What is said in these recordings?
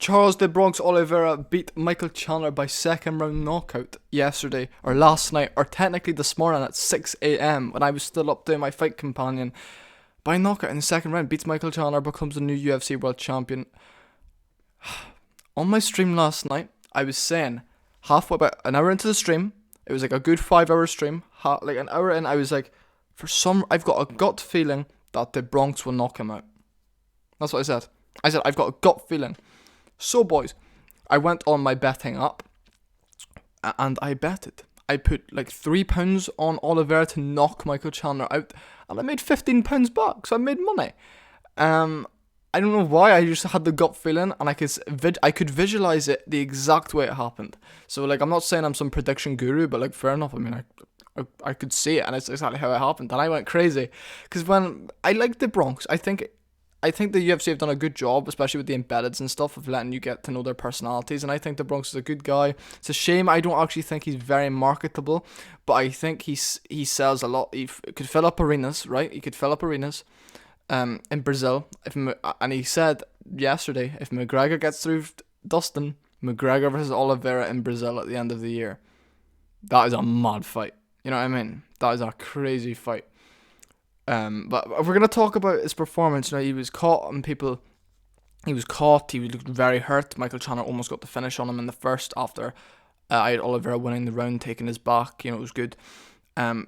Charles the Bronx Oliveira beat Michael Chandler by second round knockout yesterday, or last night, or technically this morning at 6 a.m. when I was still up doing my fight companion. By knockout in the second round, beats Michael Chandler, becomes the new UFC world champion. On my stream last night, I was saying, about an hour into the stream, it was like a good 5-hour stream, like an hour in, I was like, I've got a gut feeling that the Bronx will knock him out. That's what I said. I've got a gut feeling. So boys, I went on my betting app and I betted. I put like £3 on Oliveira to knock Michael Chandler out, and I made £15 back, so I made money. I don't know why, I just had the gut feeling, and I could visualize it the exact way it happened. So like, I'm not saying I'm some prediction guru, but like, fair enough. I mean, I could see it, and it's exactly how it happened, and I went crazy because when I like the Bronx, I think the UFC have done a good job, especially with the embeddeds and stuff, of letting you get to know their personalities. And I think the Bronx is a good guy. It's a shame I don't actually think he's very marketable, but I think he sells a lot. He could fill up arenas, right? He could fill up arenas in Brazil. And he said yesterday, if McGregor gets through Dustin, McGregor versus Oliveira in Brazil at the end of the year, that is a mad fight. You know what I mean? That is a crazy fight. But if we're going to talk about his performance, he was caught he looked very hurt. Michael Chandler almost got the finish on him in the first after I had Oliveira winning the round, taking his back, it was good.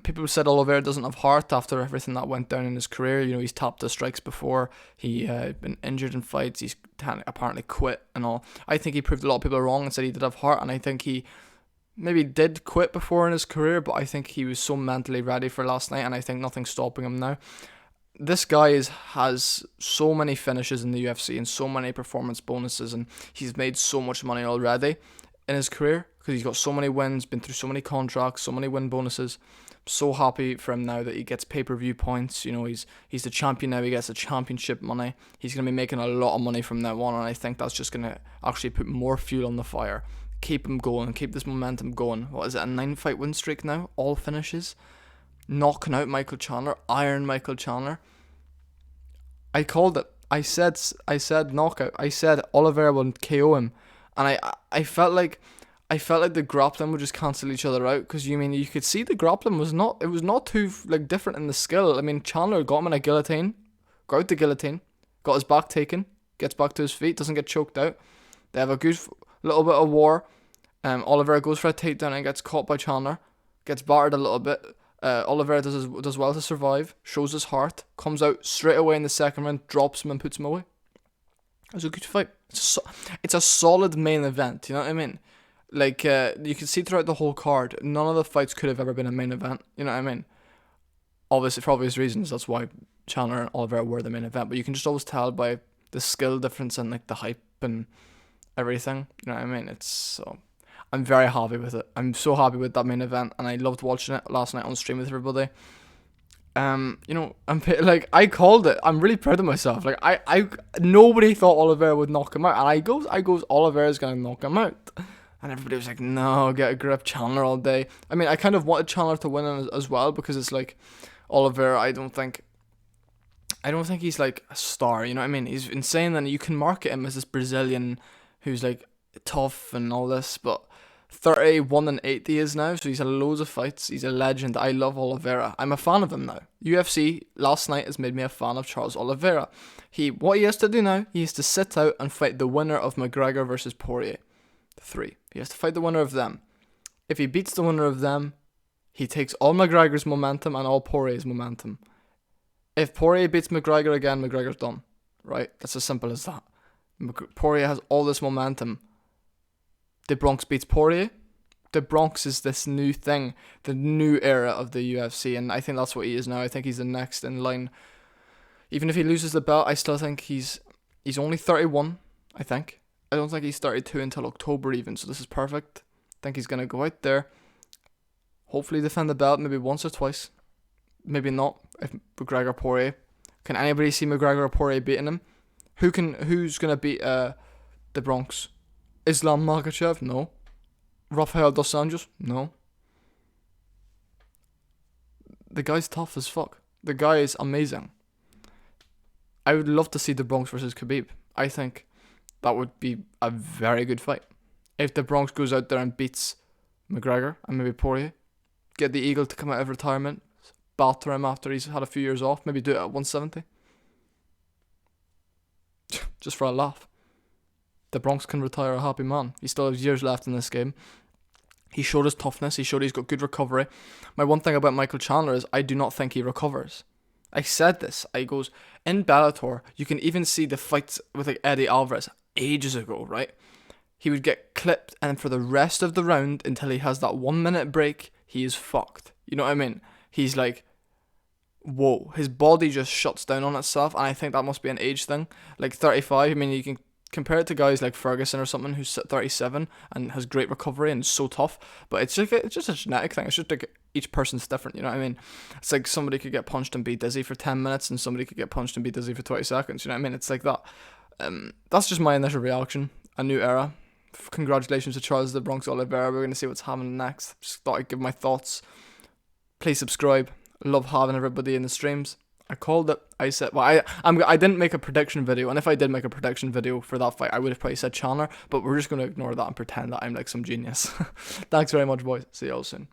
People said Oliveira doesn't have heart after everything that went down in his career. He's tapped the strikes before. He had been injured in fights. He's apparently quit and all. I think he proved a lot of people wrong and said he did have heart, and I think he maybe did quit before in his career, but I think he was so mentally ready for last night, and I think nothing's stopping him now. This guy has so many finishes in the UFC and so many performance bonuses, and he's made so much money already in his career because he's got so many wins, been through so many contracts, so many win bonuses. I'm so happy for him now that he gets pay-per-view points. He's the champion now. He gets the championship money. He's going to be making a lot of money from now on, and I think that's just going to actually put more fuel on the fire. Keep him going, keep this momentum going. What is it, a 9-fight win streak now? All finishes. Knocking out Michael Chandler, iron Michael Chandler. I called it. I said knockout. I said Oliveira will KO him, and I felt like the grappling would just cancel each other out, because you could see the grappling was not too like different in the skill. Chandler got him in a guillotine, got out the guillotine, got his back taken, gets back to his feet, doesn't get choked out. They have a good little bit of war. Oliveira goes for a takedown and gets caught by Chandler, gets battered a little bit. Oliveira does well to survive, shows his heart, comes out straight away in the second round, drops him and puts him away. It was a good fight. It's a solid main event, you know what I mean? Like, you can see throughout the whole card, none of the fights could have ever been a main event, you know what I mean? Obviously, for obvious reasons, that's why Chandler and Oliveira were the main event, but you can just always tell by the skill difference and like the hype and everything, you know what I mean? I'm very happy with it. I'm so happy with that main event, and I loved watching it last night on stream with everybody. I called it. I'm really proud of myself. Like, I nobody thought Oliveira would knock him out, and I goes Oliveira's gonna knock him out, and everybody was like, no, get a grip, Chandler all day. I kind of wanted Chandler to win as well, because it's like Oliveira. I don't think he's like a star. You know what I mean? He's insane, and you can market him as this Brazilian who's like tough and all this, but 31-8 he is now, so he's had loads of fights. He's a legend. I love Oliveira. I'm a fan of him now. UFC last night has made me a fan of Charles Oliveira. What he has to do now, he has to sit out and fight the winner of McGregor versus Poirier. 3. He has to fight the winner of them. If he beats the winner of them, he takes all McGregor's momentum and all Poirier's momentum. If Poirier beats McGregor again, McGregor's done. Right? That's as simple as that. Poirier has all this momentum. The Bronx beats Poirier. The Bronx is this new thing, the new era of the UFC, and I think that's what he is now. I think he's the next in line. Even if he loses the belt, I still think he's only 31, I think. I don't think he's 32 until October even, so this is perfect. I think he's going to go out there, hopefully defend the belt maybe once or twice. Maybe not, if McGregor Poirier. Can anybody see McGregor or Poirier beating him? Who's going to beat the Bronx? Islam Makhachev? No. Rafael dos Anjos? No. The guy's tough as fuck. The guy is amazing. I would love to see the Bronx versus Khabib. I think that would be a very good fight. If the Bronx goes out there and beats McGregor and maybe Poirier, get the Eagle to come out of retirement, batter him after he's had a few years off, maybe do it at 170. Just for a laugh. The Bronx can retire a happy man. He still has years left in this game. He showed his toughness. He showed he's got good recovery. My one thing about Michael Chandler is I do not think he recovers. I said this. I goes, in Bellator, you can even see the fights with like Eddie Alvarez ages ago, right? He would get clipped, and for the rest of the round, until he has that 1 minute break, he is fucked. You know what I mean? He's like, whoa. His body just shuts down on itself, and I think that must be an age thing. Like 35, I mean, you can compare it to guys like Ferguson or something who's 37 and has great recovery and is so tough, but it's just a genetic thing. It's just like each person's different, you know what I mean? It's like somebody could get punched and be dizzy for 10 minutes and somebody could get punched and be dizzy for 20 seconds, you know what I mean? It's like that. That's just my initial reaction. A new era. Congratulations to Charles the Bronx Oliveira. We're going to see what's happening next. Just thought I'd give my thoughts. Please subscribe. Love having everybody in the streams. I called it. I said, well, I didn't make a prediction video, and if I did make a prediction video for that fight, I would have probably said Chandler, but we're just going to ignore that and pretend that I'm like some genius. Thanks very much, boys. See you all soon.